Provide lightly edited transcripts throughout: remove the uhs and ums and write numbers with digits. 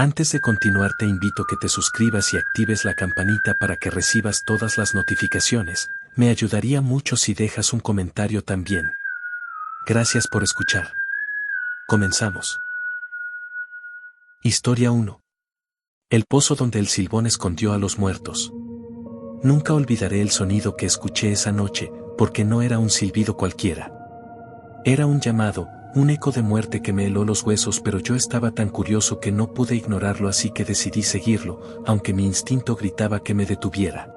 Antes de continuar te invito a que te suscribas y actives la campanita para que recibas todas las notificaciones. Me ayudaría mucho si dejas un comentario también. Gracias por escuchar. Comenzamos. Historia 1. El pozo donde el Silbón escondió a los muertos. Nunca olvidaré el sonido que escuché esa noche, porque no era un silbido cualquiera. Era un llamado, un eco de muerte que me heló los huesos, pero yo estaba tan curioso que no pude ignorarlo, así que decidí seguirlo, aunque mi instinto gritaba que me detuviera.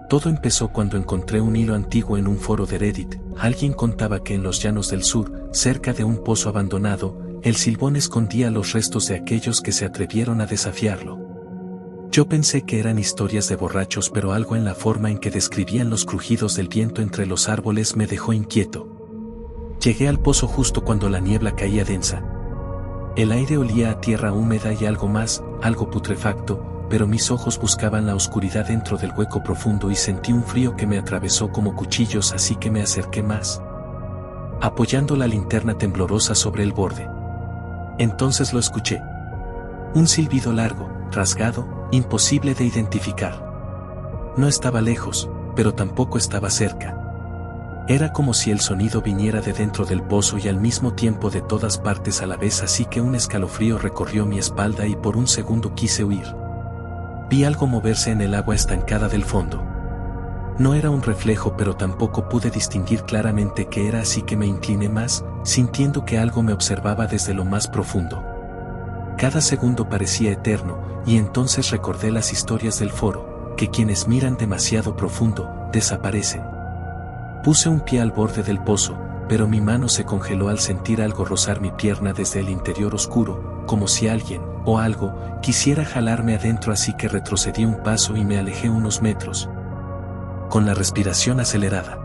Todo empezó cuando encontré un hilo antiguo en un foro de Reddit. Alguien contaba que en los llanos del sur, cerca de un pozo abandonado, el Silbón escondía los restos de aquellos que se atrevieron a desafiarlo. Yo pensé que eran historias de borrachos, pero algo en la forma en que describían los crujidos del viento entre los árboles me dejó inquieto. Llegué al pozo justo cuando la niebla caía densa. El aire olía a tierra húmeda y algo más, algo putrefacto, pero mis ojos buscaban la oscuridad dentro del hueco profundo y sentí un frío que me atravesó como cuchillos, así que me acerqué más, apoyando la linterna temblorosa sobre el borde. Entonces lo escuché. Un silbido largo, rasgado, imposible de identificar. No estaba lejos, pero tampoco estaba cerca. Era como si el sonido viniera de dentro del pozo y al mismo tiempo de todas partes a la vez, así que un escalofrío recorrió mi espalda y por un segundo quise huir. Vi algo moverse en el agua estancada del fondo. No era un reflejo, pero tampoco pude distinguir claramente qué era, así que me incliné más, sintiendo que algo me observaba desde lo más profundo. Cada segundo parecía eterno, y entonces recordé las historias del foro, que quienes miran demasiado profundo, desaparecen. Puse un pie al borde del pozo, pero mi mano se congeló al sentir algo rozar mi pierna desde el interior oscuro, como si alguien, o algo, quisiera jalarme adentro, así que retrocedí un paso y me alejé unos metros, con la respiración acelerada.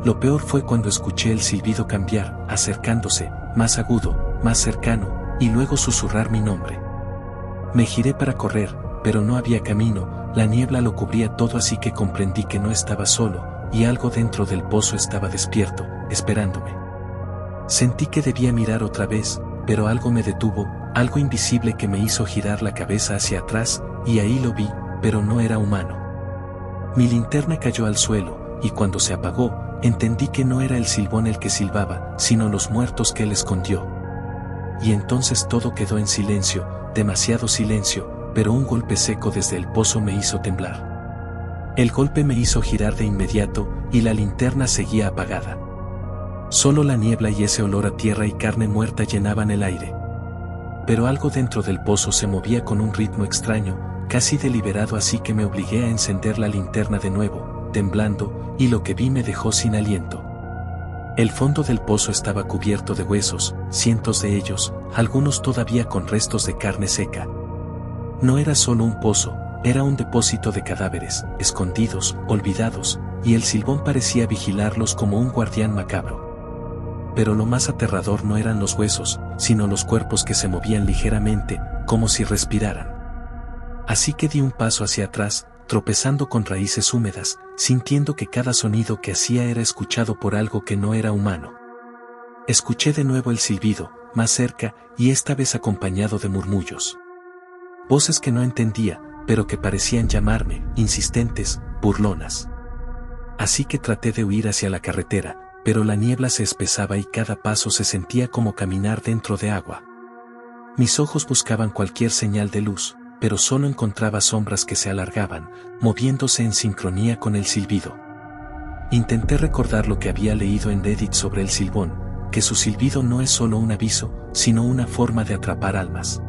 Lo peor fue cuando escuché el silbido cambiar, acercándose, más agudo, más cercano, y luego susurrar mi nombre. Me giré para correr, pero no había camino, la niebla lo cubría todo, así que comprendí que no estaba solo, y algo dentro del pozo estaba despierto, esperándome. Sentí que debía mirar otra vez, pero algo me detuvo, algo invisible que me hizo girar la cabeza hacia atrás, y ahí lo vi, pero no era humano. Mi linterna cayó al suelo, y cuando se apagó, entendí que no era el Silbón el que silbaba, sino los muertos que él escondió. Y entonces todo quedó en silencio, demasiado silencio, pero un golpe seco desde el pozo me hizo temblar. El golpe me hizo girar de inmediato, y la linterna seguía apagada. Solo la niebla y ese olor a tierra y carne muerta llenaban el aire. Pero algo dentro del pozo se movía con un ritmo extraño, casi deliberado, así que me obligué a encender la linterna de nuevo, temblando, y lo que vi me dejó sin aliento. El fondo del pozo estaba cubierto de huesos, cientos de ellos, algunos todavía con restos de carne seca. No era solo un pozo, era un depósito de cadáveres, escondidos, olvidados, y el Silbón parecía vigilarlos como un guardián macabro. Pero lo más aterrador no eran los huesos, sino los cuerpos que se movían ligeramente, como si respiraran. Así que di un paso hacia atrás, tropezando con raíces húmedas, sintiendo que cada sonido que hacía era escuchado por algo que no era humano. Escuché de nuevo el silbido, más cerca, y esta vez acompañado de murmullos. Voces que no entendía, pero que parecían llamarme, insistentes, burlonas. Así que traté de huir hacia la carretera, pero la niebla se espesaba y cada paso se sentía como caminar dentro de agua. Mis ojos buscaban cualquier señal de luz, pero solo encontraba sombras que se alargaban, moviéndose en sincronía con el silbido. Intenté recordar lo que había leído en Reddit sobre el Silbón, que su silbido no es solo un aviso, sino una forma de atrapar almas.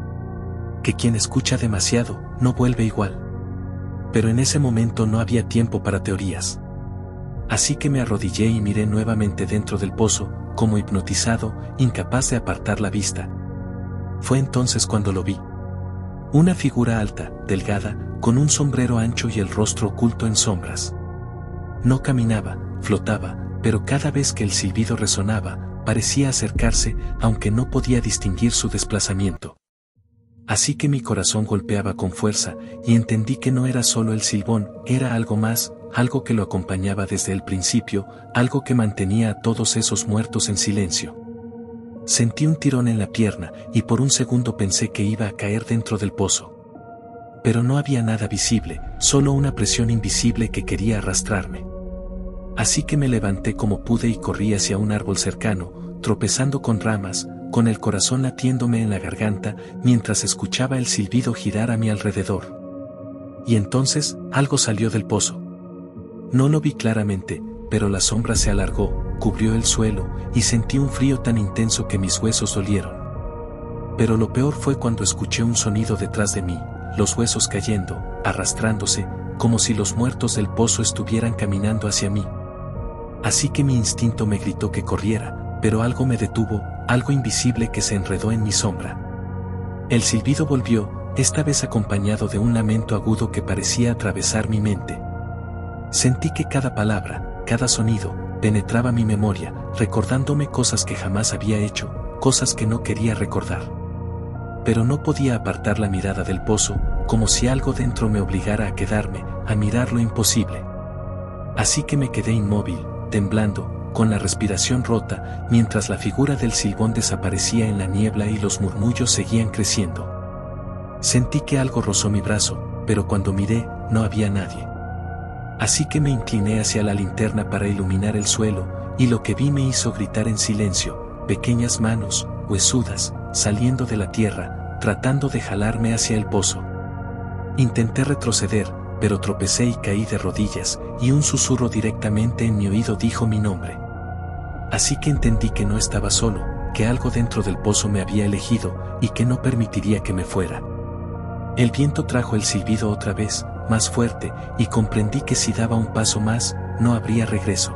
Que quien escucha demasiado, no vuelve igual. Pero en ese momento no había tiempo para teorías. Así que me arrodillé y miré nuevamente dentro del pozo, como hipnotizado, incapaz de apartar la vista. Fue entonces cuando lo vi. Una figura alta, delgada, con un sombrero ancho y el rostro oculto en sombras. No caminaba, flotaba, pero cada vez que el silbido resonaba, parecía acercarse, aunque no podía distinguir su desplazamiento. Así que mi corazón golpeaba con fuerza, y entendí que no era solo el Silbón, era algo más, algo que lo acompañaba desde el principio, algo que mantenía a todos esos muertos en silencio. Sentí un tirón en la pierna y por un segundo pensé que iba a caer dentro del pozo. Pero no había nada visible, solo una presión invisible que quería arrastrarme. Así que me levanté como pude y corrí hacia un árbol cercano, tropezando con ramas, con el corazón latiéndome en la garganta, mientras escuchaba el silbido girar a mi alrededor. Y entonces, algo salió del pozo. No lo vi claramente, pero la sombra se alargó, cubrió el suelo, y sentí un frío tan intenso que mis huesos dolieron. Pero lo peor fue cuando escuché un sonido detrás de mí, los huesos cayendo, arrastrándose, como si los muertos del pozo estuvieran caminando hacia mí. Así que mi instinto me gritó que corriera, pero algo me detuvo, algo invisible que se enredó en mi sombra. El silbido volvió, esta vez acompañado de un lamento agudo que parecía atravesar mi mente. Sentí que cada palabra, cada sonido, penetraba mi memoria, recordándome cosas que jamás había hecho, cosas que no quería recordar. Pero no podía apartar la mirada del pozo, como si algo dentro me obligara a quedarme, a mirar lo imposible. Así que me quedé inmóvil, temblando, con la respiración rota, mientras la figura del Silbón desaparecía en la niebla y los murmullos seguían creciendo. Sentí que algo rozó mi brazo, pero cuando miré, no había nadie. Así que me incliné hacia la linterna para iluminar el suelo, y lo que vi me hizo gritar en silencio, pequeñas manos, huesudas, saliendo de la tierra, tratando de jalarme hacia el pozo. Intenté retroceder, pero tropecé y caí de rodillas, y un susurro directamente en mi oído dijo mi nombre. Así que entendí que no estaba solo, que algo dentro del pozo me había elegido, y que no permitiría que me fuera. El viento trajo el silbido otra vez, más fuerte, y comprendí que si daba un paso más, no habría regreso.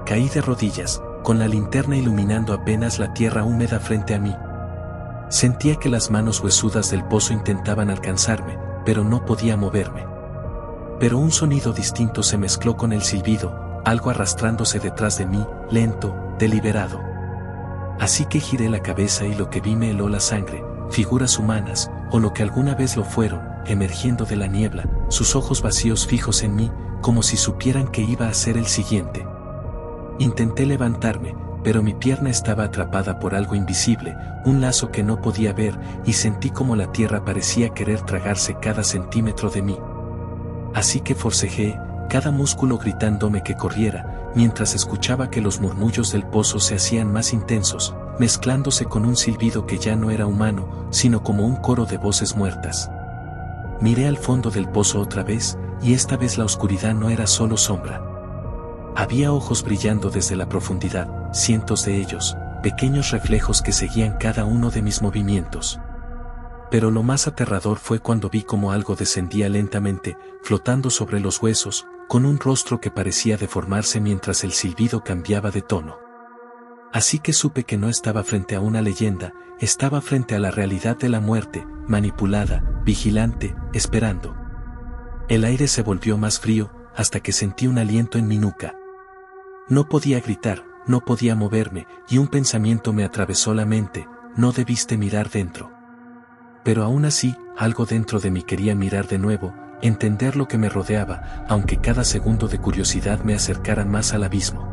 Caí de rodillas, con la linterna iluminando apenas la tierra húmeda frente a mí. Sentía que las manos huesudas del pozo intentaban alcanzarme, pero no podía moverme. Pero un sonido distinto se mezcló con el silbido, algo arrastrándose detrás de mí, lento, deliberado. Así que giré la cabeza y lo que vi me heló la sangre, figuras humanas, o lo que alguna vez lo fueron, emergiendo de la niebla, sus ojos vacíos fijos en mí, como si supieran que iba a ser el siguiente. Intenté levantarme, pero mi pierna estaba atrapada por algo invisible, un lazo que no podía ver, y sentí como la tierra parecía querer tragarse cada centímetro de mí. Así que forcejeé, cada músculo gritándome que corriera, mientras escuchaba que los murmullos del pozo se hacían más intensos, mezclándose con un silbido que ya no era humano, sino como un coro de voces muertas. Miré al fondo del pozo otra vez, y esta vez la oscuridad no era solo sombra. Había ojos brillando desde la profundidad, cientos de ellos, pequeños reflejos que seguían cada uno de mis movimientos. Pero lo más aterrador fue cuando vi como algo descendía lentamente, flotando sobre los huesos, con un rostro que parecía deformarse mientras el silbido cambiaba de tono. Así que supe que no estaba frente a una leyenda, estaba frente a la realidad de la muerte, manipulada, vigilante, esperando. El aire se volvió más frío, hasta que sentí un aliento en mi nuca. No podía gritar, no podía moverme, y un pensamiento me atravesó la mente: no debiste mirar dentro. Pero aún así, algo dentro de mí quería mirar de nuevo, entender lo que me rodeaba, aunque cada segundo de curiosidad me acercara más al abismo.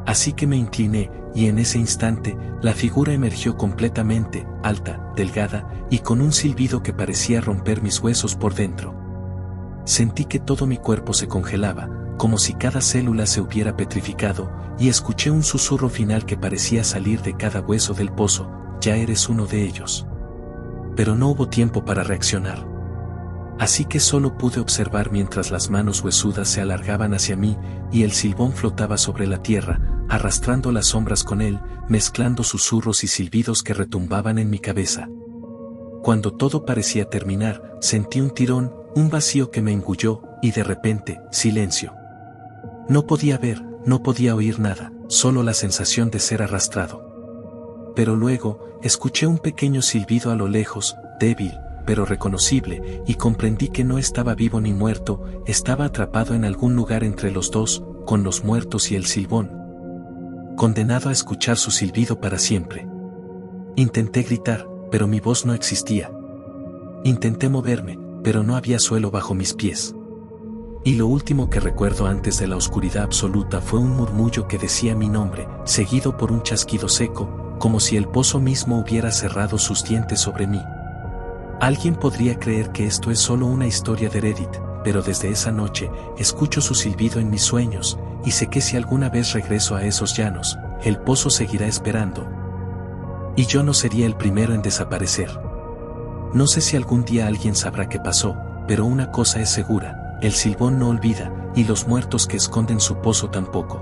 Así que me incliné, y en ese instante, la figura emergió completamente, alta, delgada, y con un silbido que parecía romper mis huesos por dentro. Sentí que todo mi cuerpo se congelaba, como si cada célula se hubiera petrificado, y escuché un susurro final que parecía salir de cada hueso del pozo: ya eres uno de ellos. Pero no hubo tiempo para reaccionar. Así que solo pude observar mientras las manos huesudas se alargaban hacia mí, y el Silbón flotaba sobre la tierra, arrastrando las sombras con él, mezclando susurros y silbidos que retumbaban en mi cabeza. Cuando todo parecía terminar, sentí un tirón, un vacío que me engulló, y de repente, silencio. No podía ver, no podía oír nada, solo la sensación de ser arrastrado. Pero luego, escuché un pequeño silbido a lo lejos, débil, pero reconocible, y comprendí que no estaba vivo ni muerto, estaba atrapado en algún lugar entre los dos, con los muertos y el Silbón. Condenado a escuchar su silbido para siempre. Intenté gritar, pero mi voz no existía. Intenté moverme, pero no había suelo bajo mis pies. Y lo último que recuerdo antes de la oscuridad absoluta fue un murmullo que decía mi nombre, seguido por un chasquido seco, como si el pozo mismo hubiera cerrado sus dientes sobre mí. Alguien podría creer que esto es solo una historia de Reddit, pero desde esa noche escucho su silbido en mis sueños, y sé que si alguna vez regreso a esos llanos, el pozo seguirá esperando. Y yo no sería el primero en desaparecer. No sé si algún día alguien sabrá qué pasó, pero una cosa es segura, el silbón no olvida, y los muertos que esconden su pozo tampoco.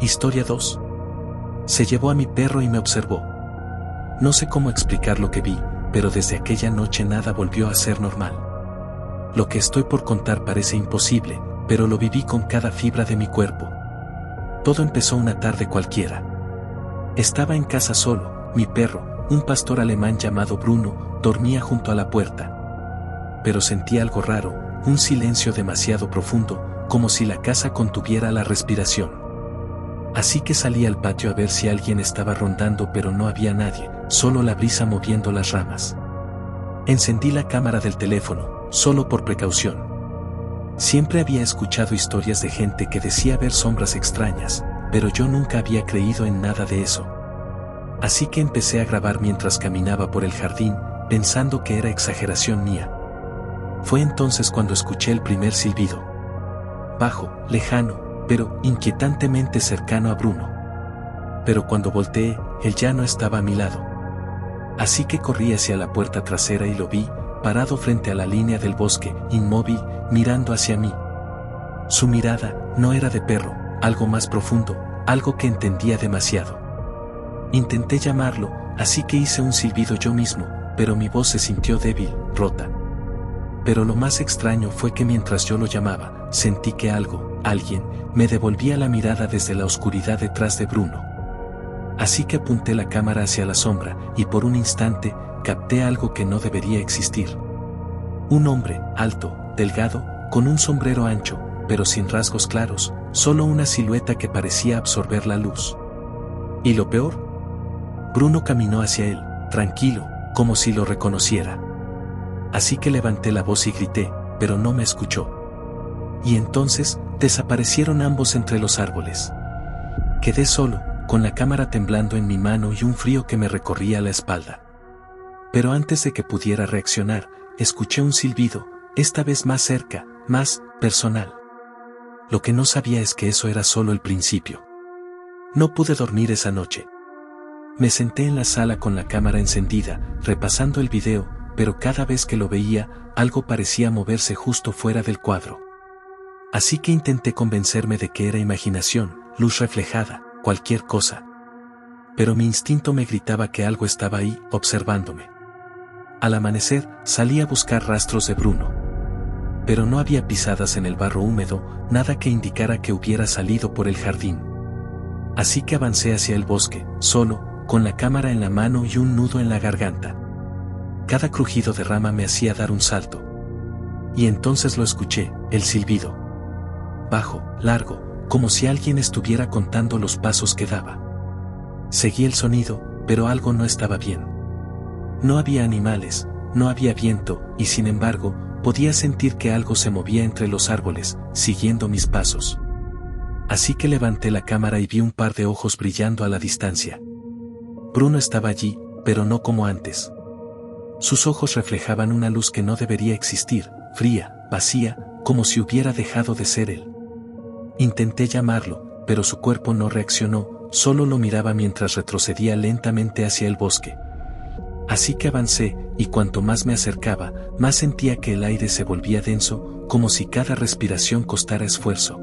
Historia 2. Se llevó a mi perro y me observó. No sé cómo explicar lo que vi, pero desde aquella noche nada volvió a ser normal. Lo que estoy por contar parece imposible, pero lo viví con cada fibra de mi cuerpo. Todo empezó una tarde cualquiera. Estaba en casa solo, mi perro, un pastor alemán llamado Bruno, dormía junto a la puerta. Pero sentí algo raro, un silencio demasiado profundo, como si la casa contuviera la respiración. Así que salí al patio a ver si alguien estaba rondando, pero no había nadie, solo la brisa moviendo las ramas. Encendí la cámara del teléfono, solo por precaución. Siempre había escuchado historias de gente que decía ver sombras extrañas, pero yo nunca había creído en nada de eso. Así que empecé a grabar mientras caminaba por el jardín, pensando que era exageración mía. Fue entonces cuando escuché el primer silbido. Bajo, lejano, pero inquietantemente cercano a Bruno. Pero cuando volteé, él ya no estaba a mi lado. Así que corrí hacia la puerta trasera y lo vi, parado frente a la línea del bosque, inmóvil, mirando hacia mí. Su mirada no era de perro, algo más profundo, algo que entendía demasiado. Intenté llamarlo, así que hice un silbido yo mismo, pero mi voz se sintió débil, rota. Pero lo más extraño fue que mientras yo lo llamaba, sentí que alguien, me devolvía la mirada desde la oscuridad detrás de Bruno. Así que apunté la cámara hacia la sombra, y por un instante, capté algo que no debería existir. Un hombre, alto, delgado, con un sombrero ancho, pero sin rasgos claros, solo una silueta que parecía absorber la luz. ¿Y lo peor? Bruno caminó hacia él, tranquilo, como si lo reconociera. Así que levanté la voz y grité, pero no me escuchó. Y entonces, desaparecieron ambos entre los árboles. Quedé solo, con la cámara temblando en mi mano y un frío que me recorría la espalda. Pero antes de que pudiera reaccionar, escuché un silbido, esta vez más cerca, más personal. Lo que no sabía es que eso era solo el principio. No pude dormir esa noche. Me senté en la sala con la cámara encendida, repasando el video, pero cada vez que lo veía, algo parecía moverse justo fuera del cuadro. Así que intenté convencerme de que era imaginación, luz reflejada, cualquier cosa. Pero mi instinto me gritaba que algo estaba ahí, observándome. Al amanecer, salí a buscar rastros de Bruno. Pero no había pisadas en el barro húmedo, nada que indicara que hubiera salido por el jardín. Así que avancé hacia el bosque, solo, con la cámara en la mano y un nudo en la garganta. Cada crujido de rama me hacía dar un salto. Y entonces lo escuché, el silbido. Bajo, largo, como si alguien estuviera contando los pasos que daba. Seguí el sonido, pero algo no estaba bien. No había animales, no había viento, y sin embargo, podía sentir que algo se movía entre los árboles, siguiendo mis pasos. Así que levanté la cámara y vi un par de ojos brillando a la distancia. Bruno estaba allí, pero no como antes. Sus ojos reflejaban una luz que no debería existir, fría, vacía, como si hubiera dejado de ser él. Intenté llamarlo, pero su cuerpo no reaccionó, solo lo miraba mientras retrocedía lentamente hacia el bosque. Así que avancé, y cuanto más me acercaba, más sentía que el aire se volvía denso, como si cada respiración costara esfuerzo.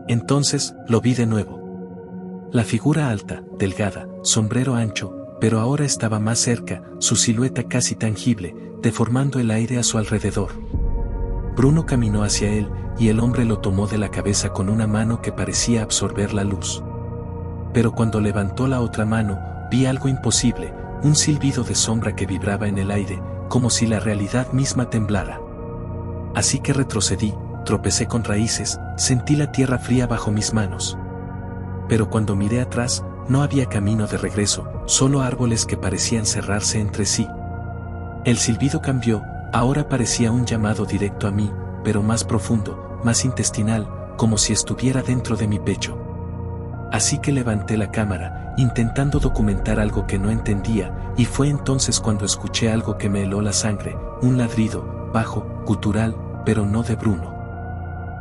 Entonces, lo vi de nuevo. La figura alta, delgada, sombrero ancho, pero ahora estaba más cerca, su silueta casi tangible, deformando el aire a su alrededor. Bruno caminó hacia él, y el hombre lo tomó de la cabeza con una mano que parecía absorber la luz. Pero cuando levantó la otra mano, vi algo imposible, un silbido de sombra que vibraba en el aire, como si la realidad misma temblara. Así que retrocedí, tropecé con raíces, sentí la tierra fría bajo mis manos. Pero cuando miré atrás, no había camino de regreso, solo árboles que parecían cerrarse entre sí. El silbido cambió, ahora parecía un llamado directo a mí, pero más profundo, más intestinal, como si estuviera dentro de mi pecho. Así que levanté la cámara, intentando documentar algo que no entendía, y fue entonces cuando escuché algo que me heló la sangre, un ladrido, bajo, gutural, pero no de Bruno.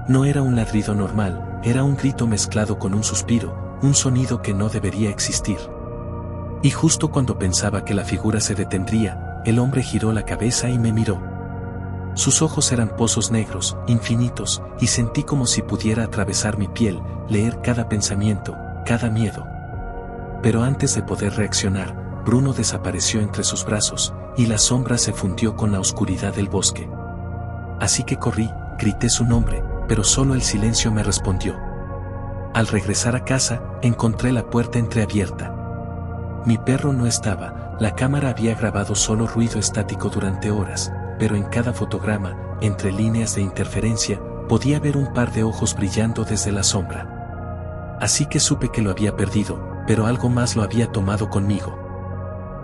No era un ladrido normal, era un grito mezclado con un suspiro, un sonido que no debería existir. Y justo cuando pensaba que la figura se detendría, el hombre giró la cabeza y me miró. Sus ojos eran pozos negros, infinitos, y sentí como si pudiera atravesar mi piel, leer cada pensamiento, cada miedo. Pero antes de poder reaccionar, Bruno desapareció entre sus brazos, y la sombra se fundió con la oscuridad del bosque. Así que corrí, grité su nombre, pero solo el silencio me respondió. Al regresar a casa, encontré la puerta entreabierta. Mi perro no estaba, la cámara había grabado solo ruido estático durante horas, pero en cada fotograma, entre líneas de interferencia, podía ver un par de ojos brillando desde la sombra. Así que supe que lo había perdido, pero algo más lo había tomado conmigo.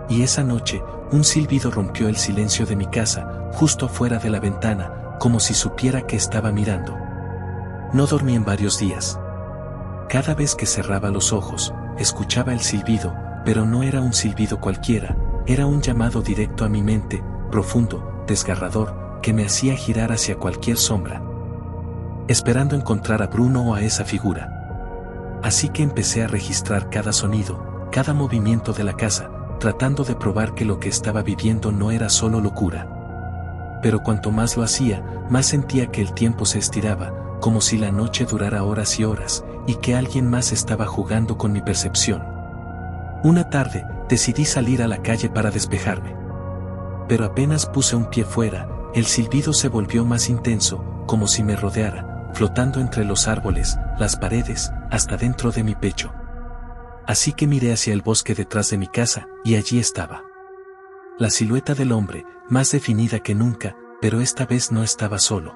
Y esa noche, un silbido rompió el silencio de mi casa, justo afuera de la ventana, como si supiera que estaba mirando. No dormí en varios días. Cada vez que cerraba los ojos, escuchaba el silbido, pero no era un silbido cualquiera, era un llamado directo a mi mente, profundo, desgarrador, que me hacía girar hacia cualquier sombra, esperando encontrar a Bruno o a esa figura. Así que empecé a registrar cada sonido, cada movimiento de la casa, tratando de probar que lo que estaba viviendo no era solo locura. Pero cuanto más lo hacía, más sentía que el tiempo se estiraba, como si la noche durara horas y horas, y que alguien más estaba jugando con mi percepción. Una tarde, decidí salir a la calle para despejarme. Pero apenas puse un pie fuera, el silbido se volvió más intenso, como si me rodeara, flotando entre los árboles, las paredes, hasta dentro de mi pecho. Así que miré hacia el bosque detrás de mi casa, y allí estaba. La silueta del hombre, más definida que nunca, pero esta vez no estaba solo.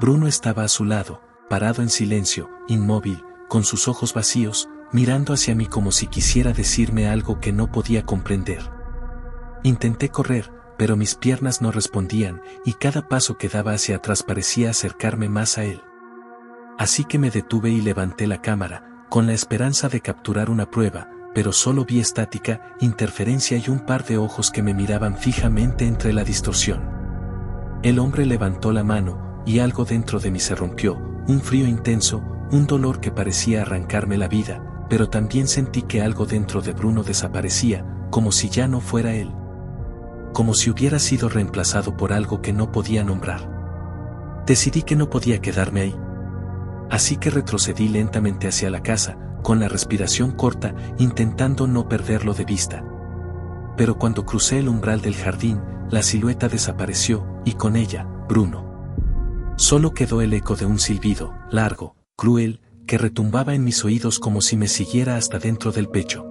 Bruno estaba a su lado, parado en silencio, inmóvil, con sus ojos vacíos, mirando hacia mí como si quisiera decirme algo que no podía comprender. Intenté correr, pero mis piernas no respondían, y cada paso que daba hacia atrás parecía acercarme más a él. Así que me detuve y levanté la cámara, con la esperanza de capturar una prueba, pero solo vi estática, interferencia y un par de ojos que me miraban fijamente entre la distorsión. El hombre levantó la mano, y algo dentro de mí se rompió, un frío intenso, un dolor que parecía arrancarme la vida, pero también sentí que algo dentro de Bruno desaparecía, como si ya no fuera él. Como si hubiera sido reemplazado por algo que no podía nombrar. Decidí que no podía quedarme ahí. Así que retrocedí lentamente hacia la casa, con la respiración corta, intentando no perderlo de vista. Pero cuando crucé el umbral del jardín, la silueta desapareció, y con ella, Bruno. Solo quedó el eco de un silbido, largo, cruel, que retumbaba en mis oídos como si me siguiera hasta dentro del pecho.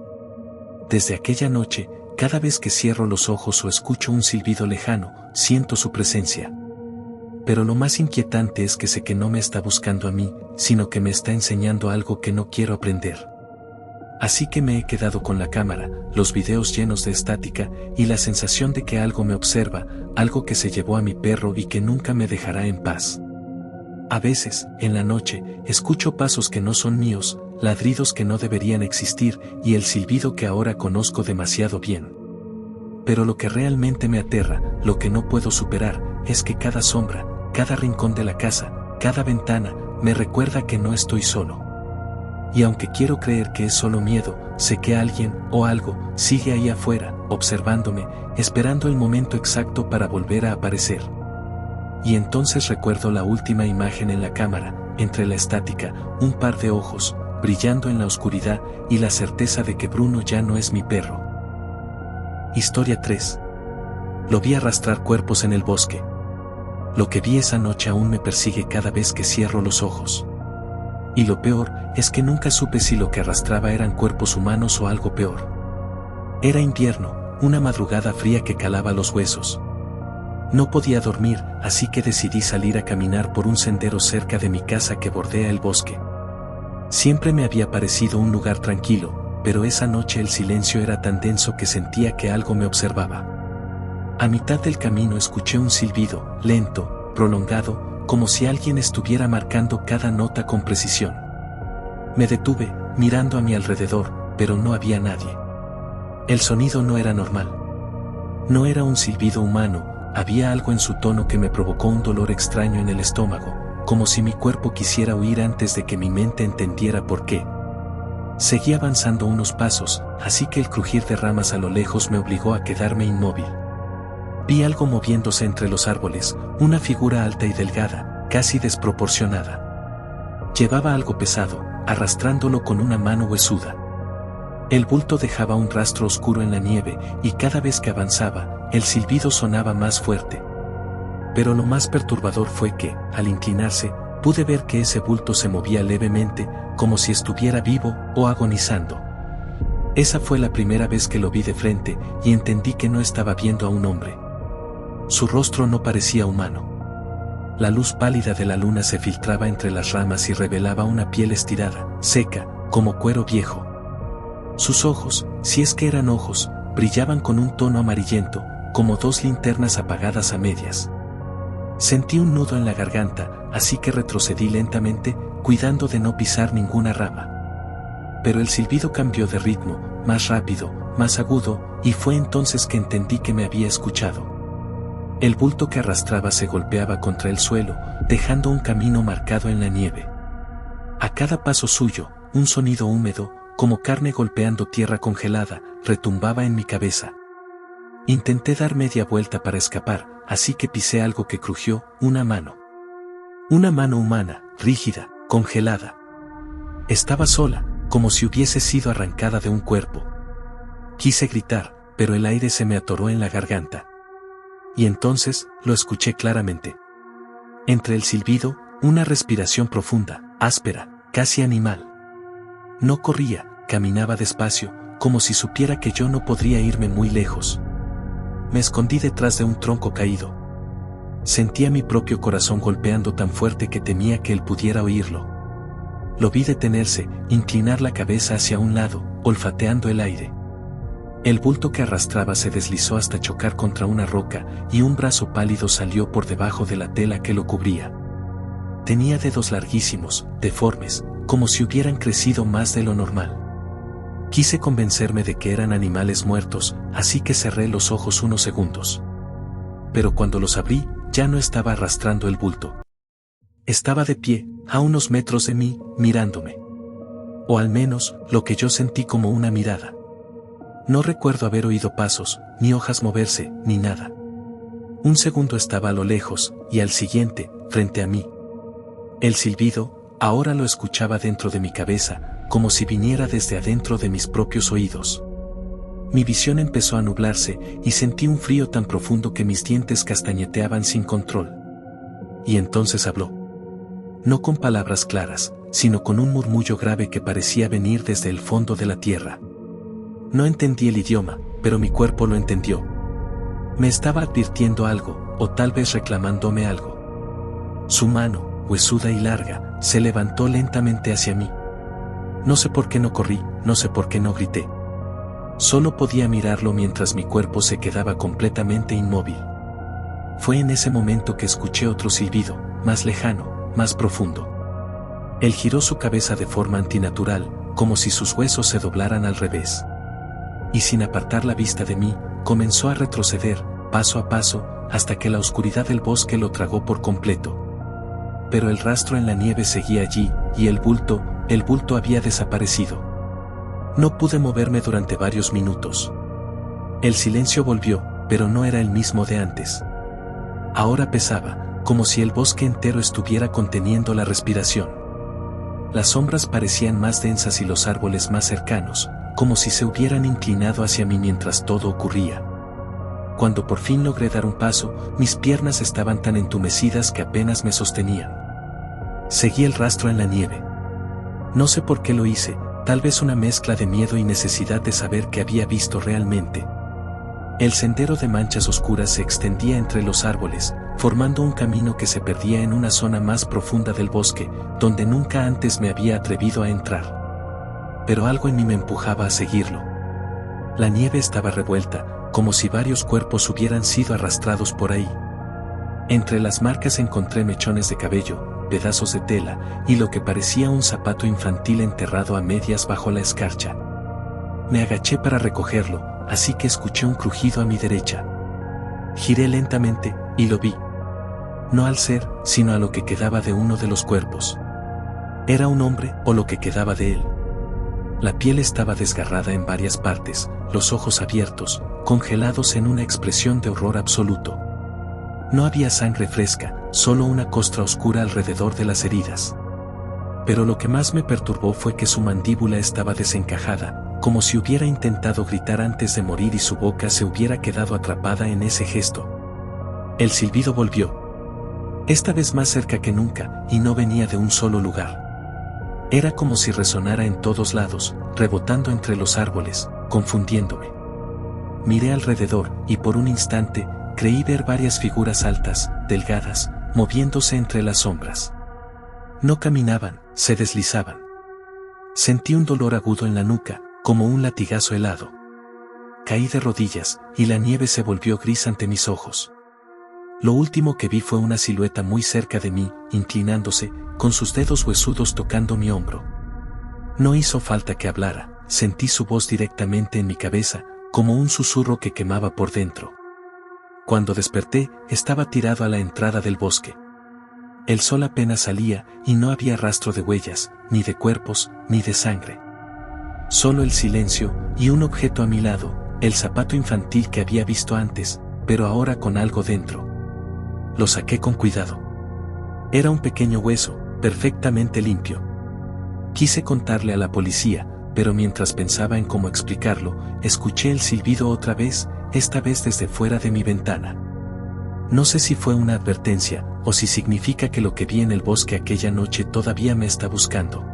Desde aquella noche, cada vez que cierro los ojos o escucho un silbido lejano, siento su presencia. Pero lo más inquietante es que sé que no me está buscando a mí, sino que me está enseñando algo que no quiero aprender. Así que me he quedado con la cámara, los videos llenos de estática, y la sensación de que algo me observa, algo que se llevó a mi perro y que nunca me dejará en paz. A veces, en la noche, escucho pasos que no son míos, ladridos que no deberían existir, y el silbido que ahora conozco demasiado bien. Pero lo que realmente me aterra, lo que no puedo superar, es que cada sombra, cada rincón de la casa, cada ventana, me recuerda que no estoy solo. Y aunque quiero creer que es solo miedo, sé que alguien, o algo, sigue ahí afuera, observándome, esperando el momento exacto para volver a aparecer. Y entonces recuerdo la última imagen en la cámara, entre la estática, un par de ojos, brillando en la oscuridad, y la certeza de que Bruno ya no es mi perro. Historia 3. Lo vi arrastrar cuerpos en el bosque. Lo que vi esa noche aún me persigue cada vez que cierro los ojos. Y lo peor, es que nunca supe si lo que arrastraba eran cuerpos humanos o algo peor. Era invierno, una madrugada fría que calaba los huesos. No podía dormir, así que decidí salir a caminar por un sendero cerca de mi casa que bordea el bosque. Siempre me había parecido un lugar tranquilo, pero esa noche el silencio era tan denso que sentía que algo me observaba. A mitad del camino escuché un silbido, lento, prolongado, como si alguien estuviera marcando cada nota con precisión. Me detuve, mirando a mi alrededor, pero no había nadie. El sonido no era normal. No era un silbido humano, había algo en su tono que me provocó un dolor extraño en el estómago, como si mi cuerpo quisiera huir antes de que mi mente entendiera por qué. Seguí avanzando unos pasos, así que el crujir de ramas a lo lejos me obligó a quedarme inmóvil. Vi algo moviéndose entre los árboles, una figura alta y delgada, casi desproporcionada. Llevaba algo pesado, arrastrándolo con una mano huesuda. El bulto dejaba un rastro oscuro en la nieve, y cada vez que avanzaba, el silbido sonaba más fuerte. Pero lo más perturbador fue que, al inclinarse, pude ver que ese bulto se movía levemente, como si estuviera vivo o agonizando. Esa fue la primera vez que lo vi de frente, y entendí que no estaba viendo a un hombre. Su rostro no parecía humano. La luz pálida de la luna se filtraba entre las ramas y revelaba una piel estirada, seca, como cuero viejo. Sus ojos, si es que eran ojos, brillaban con un tono amarillento, como dos linternas apagadas a medias. Sentí un nudo en la garganta, así que retrocedí lentamente, cuidando de no pisar ninguna rama. Pero el silbido cambió de ritmo, más rápido, más agudo, y fue entonces que entendí que me había escuchado. El bulto que arrastraba se golpeaba contra el suelo, dejando un camino marcado en la nieve. A cada paso suyo, un sonido húmedo, como carne golpeando tierra congelada, retumbaba en mi cabeza. Intenté dar media vuelta para escapar, así que pisé algo que crujió, una mano. Una mano humana, rígida, congelada. Estaba sola, como si hubiese sido arrancada de un cuerpo. Quise gritar, pero el aire se me atoró en la garganta. Y entonces, lo escuché claramente. Entre el silbido, una respiración profunda, áspera, casi animal. No corría, caminaba despacio, como si supiera que yo no podría irme muy lejos. Me escondí detrás de un tronco caído. Sentía mi propio corazón golpeando tan fuerte que temía que él pudiera oírlo. Lo vi detenerse, inclinar la cabeza hacia un lado, olfateando el aire. El bulto que arrastraba se deslizó hasta chocar contra una roca, y un brazo pálido salió por debajo de la tela que lo cubría. Tenía dedos larguísimos, deformes, como si hubieran crecido más de lo normal. Quise convencerme de que eran animales muertos, así que cerré los ojos unos segundos. Pero cuando los abrí, ya no estaba arrastrando el bulto. Estaba de pie, a unos metros de mí, mirándome. O al menos, lo que yo sentí como una mirada. No recuerdo haber oído pasos, ni hojas moverse, ni nada. Un segundo estaba a lo lejos, y al siguiente, frente a mí. El silbido, ahora lo escuchaba dentro de mi cabeza, como si viniera desde adentro de mis propios oídos. Mi visión empezó a nublarse, y sentí un frío tan profundo que mis dientes castañeteaban sin control. Y entonces habló. No con palabras claras, sino con un murmullo grave que parecía venir desde el fondo de la tierra. No entendí el idioma, pero mi cuerpo lo entendió. Me estaba advirtiendo algo, o tal vez reclamándome algo. Su mano, huesuda y larga, se levantó lentamente hacia mí. No sé por qué no corrí, no sé por qué no grité. Solo podía mirarlo mientras mi cuerpo se quedaba completamente inmóvil. Fue en ese momento que escuché otro silbido, más lejano, más profundo. Él giró su cabeza de forma antinatural, como si sus huesos se doblaran al revés. Y sin apartar la vista de mí, comenzó a retroceder, paso a paso, hasta que la oscuridad del bosque lo tragó por completo. Pero el rastro en la nieve seguía allí, y el bulto había desaparecido. No pude moverme durante varios minutos. El silencio volvió, pero no era el mismo de antes. Ahora pesaba, como si el bosque entero estuviera conteniendo la respiración. Las sombras parecían más densas y los árboles más cercanos, como si se hubieran inclinado hacia mí mientras todo ocurría. Cuando por fin logré dar un paso, mis piernas estaban tan entumecidas que apenas me sostenían. Seguí el rastro en la nieve. No sé por qué lo hice, tal vez una mezcla de miedo y necesidad de saber qué había visto realmente. El sendero de manchas oscuras se extendía entre los árboles, formando un camino que se perdía en una zona más profunda del bosque, donde nunca antes me había atrevido a entrar. Pero algo en mí me empujaba a seguirlo. La nieve estaba revuelta, como si varios cuerpos hubieran sido arrastrados por ahí. Entre las marcas encontré mechones de cabello, pedazos de tela, y lo que parecía un zapato infantil enterrado a medias bajo la escarcha. Me agaché para recogerlo, así que escuché un crujido a mi derecha. Giré lentamente, y lo vi. No al ser, sino a lo que quedaba de uno de los cuerpos. Era un hombre, o lo que quedaba de él. La piel estaba desgarrada en varias partes, los ojos abiertos, congelados en una expresión de horror absoluto. No había sangre fresca, solo una costra oscura alrededor de las heridas. Pero lo que más me perturbó fue que su mandíbula estaba desencajada, como si hubiera intentado gritar antes de morir y su boca se hubiera quedado atrapada en ese gesto. El silbido volvió. Esta vez más cerca que nunca, y no venía de un solo lugar. Era como si resonara en todos lados, rebotando entre los árboles, confundiéndome. Miré alrededor, y por un instante, creí ver varias figuras altas, delgadas, moviéndose entre las sombras. No caminaban, se deslizaban. Sentí un dolor agudo en la nuca, como un latigazo helado. Caí de rodillas, y la nieve se volvió gris ante mis ojos. Lo último que vi fue una silueta muy cerca de mí, inclinándose, con sus dedos huesudos tocando mi hombro. No hizo falta que hablara, sentí su voz directamente en mi cabeza, como un susurro que quemaba por dentro. Cuando desperté, estaba tirado a la entrada del bosque. El sol apenas salía, y no había rastro de huellas, ni de cuerpos, ni de sangre. Solo el silencio, y un objeto a mi lado, el zapato infantil que había visto antes, pero ahora con algo dentro. Lo saqué con cuidado. Era un pequeño hueso, perfectamente limpio. Quise contarle a la policía, pero mientras pensaba en cómo explicarlo, escuché el silbido otra vez, esta vez desde fuera de mi ventana. No sé si fue una advertencia, o si significa que lo que vi en el bosque aquella noche todavía me está buscando.